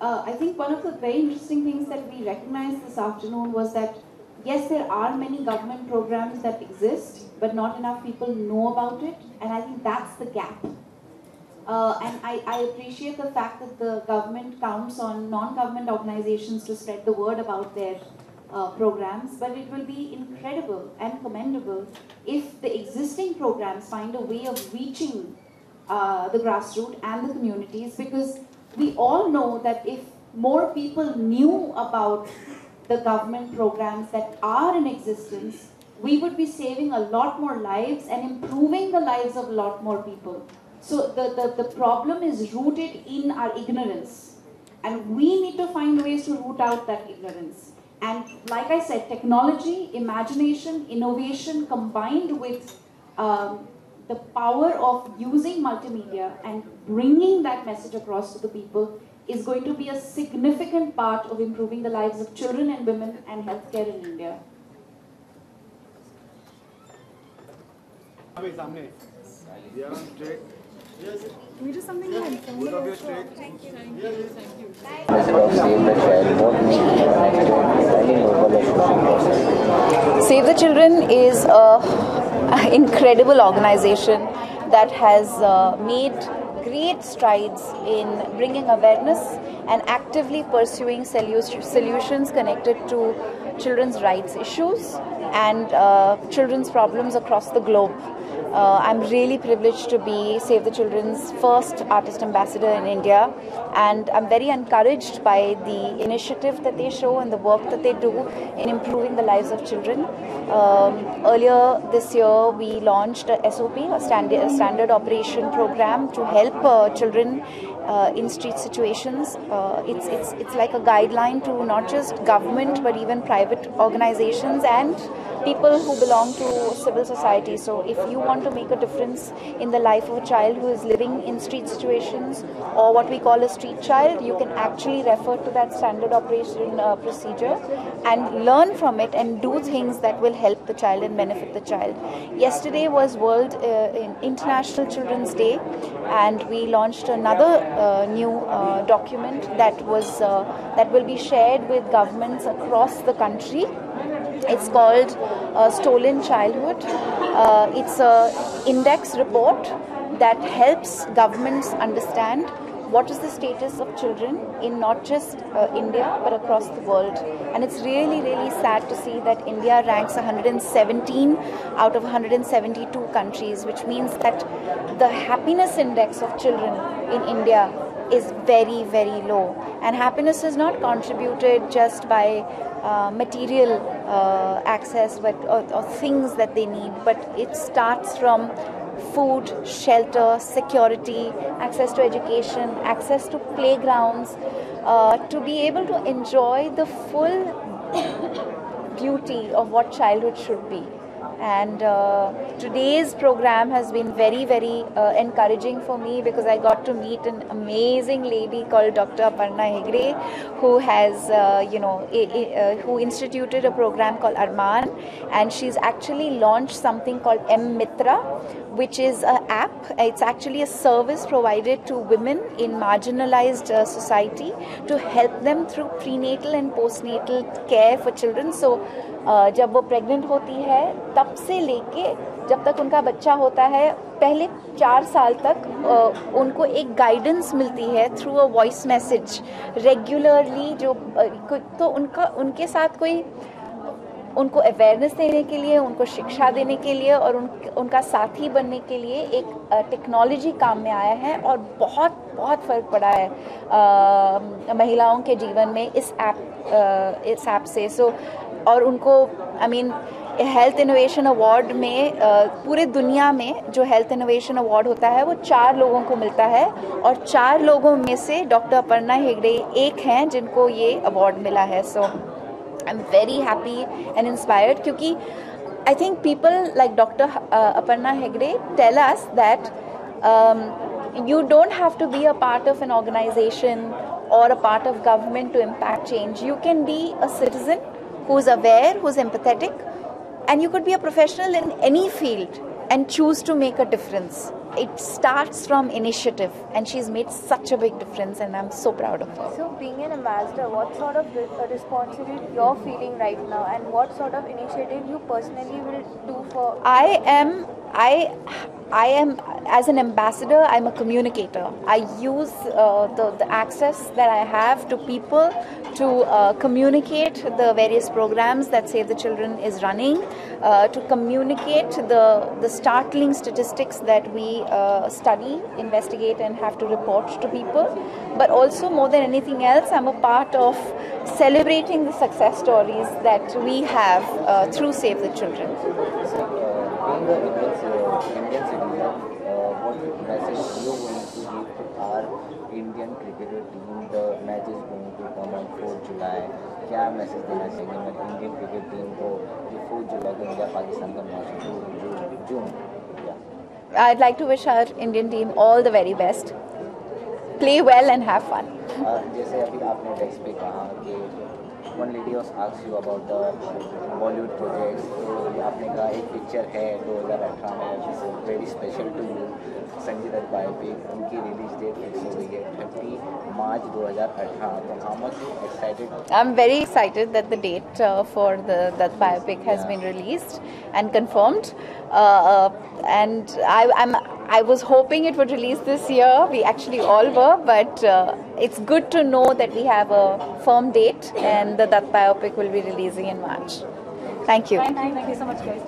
I think one of the very interesting things that we recognized this afternoon was that, yes, there are many government programs that exist, but not enough people know about it, and I think that's the gap. And I appreciate the fact that the government counts on non-government organizations to spread the word about their programs, but it will be incredible and commendable if the existing programs find a way of reaching the grassroots and the communities, because we all know that if more people knew about the government programs that are in existence, we would be saving a lot more lives and improving the lives of a lot more people. So the problem is rooted in our ignorance, and we need to find ways to root out that ignorance. And like I said, technology, imagination, innovation combined with the power of using multimedia and bringing that message across to the people is going to be a significant part of improving the lives of children and women and healthcare in India. Can we do something more informal? Thank you. Save the Children is an incredible organization that has made great strides in bringing awareness and actively pursuing solutions connected to children's rights issues and children's problems across the globe. I'm really privileged to be Save the Children's first artist ambassador in India, and I'm very encouraged by the initiative that they show and the work that they do in improving the lives of children. Earlier this year, we launched a SOP, a standard operation program to help children in street situations. It's like a guideline to not just government but even private organizations and people who belong to civil society. So if you want to make a difference in the life of a child who is living in street situations or what we call a street child, you can actually refer to that standard operation procedure and learn from it and do things that will help the child and benefit the child. Yesterday was International Children's Day, and we launched another new document that will be shared with governments across the country. It's called Stolen Childhood. It's an index report that helps governments understand what is the status of children in not just India but across the world. And it's really, really sad to see that India ranks 117 out of 172 countries, which means that the happiness index of children in India is very, very low. And happiness is not contributed just by material access or things that they need, but it starts from food, shelter, security, access to education, access to playgrounds, to be able to enjoy the full beauty of what childhood should be. And today's program has been very, very encouraging for me, because I got to meet an amazing lady called Dr. Aparna Hegde, who has, who instituted a program called Arman, and she's actually launched something called M-Mitra, which is an app. It's actually a service provided to women in marginalized society to help them through prenatal and postnatal care for children. So जब वो pregnant होती है तब से लेके जब तक उनका बच्चा होता है, पहले 4 साल तक उनको एक गाइडेंस मिलती है through a voice message regularly, जो तो उनके साथ कोई उनको अवेयरनेस देने के लिए, उनको शिक्षा देने के लिए और उनका साथी बनने के लिए एक टेक्नोलॉजी काम में आया है, और बहुत फ़र्क पड़ा है महिलाओं के जीवन में इस ऐप से. सो और उनको हेल्थ इनोवेशन अवार्ड में पूरे दुनिया में जो हेल्थ इनोवेशन अवार्ड होता है वो 4 लोगों को मिलता है, और 4 लोगों में से डॉक्टर अपर्णा हेगड़े एक हैं जिनको ये अवार्ड मिला है. So I am very happy and inspired, क्योंकि I think people like doctor Aparna Hegde tell us that you don't have to be a part of an organization or a part of government to impact change. You can be a citizen who's aware, who's empathetic, and you could be a professional in any field and choose to make a difference. It starts from initiative, and she's made such a big difference, and I'm so proud of her. So, being an ambassador, what sort of responsibility you're feeling right now, and what sort of initiative you personally will do for? I am, as an ambassador, I'm a communicator. I use the access that I have to people to communicate the various programs that Save the Children is running, to communicate the startling statistics that we study, investigate, and have to report to people. But also, more than anything else, I'm a part of celebrating the success stories that we have through Save the Children. Being the Indian citizen, what message you going to give to our Indian cricketer team? The match is going to come on 4th July. क्या message देना चाहिए मैं Indian cricket team को जो 4th जुलाई को India Pakistan का match June? I'd like to wish our Indian team all the very best. Play well and have fun. जैसे अभी आपने टेक्स्ट पे कहा कि one lady was asked you about the Bollywood projects, तो आपने कहा एक पिक्चर है 2018 में which is very special to you, Sanjay Dutt biopic, उनकी रिलीज डेट फिक्स हो गई है 30 मार्च 2018. तो how much excited? I'm very excited that the date for that biopic has been released and confirmed. And I was hoping it would release this year. We actually all were, but it's good to know that we have a firm date and that biopic will be releasing in March. Thank you. Thank you so much, guys.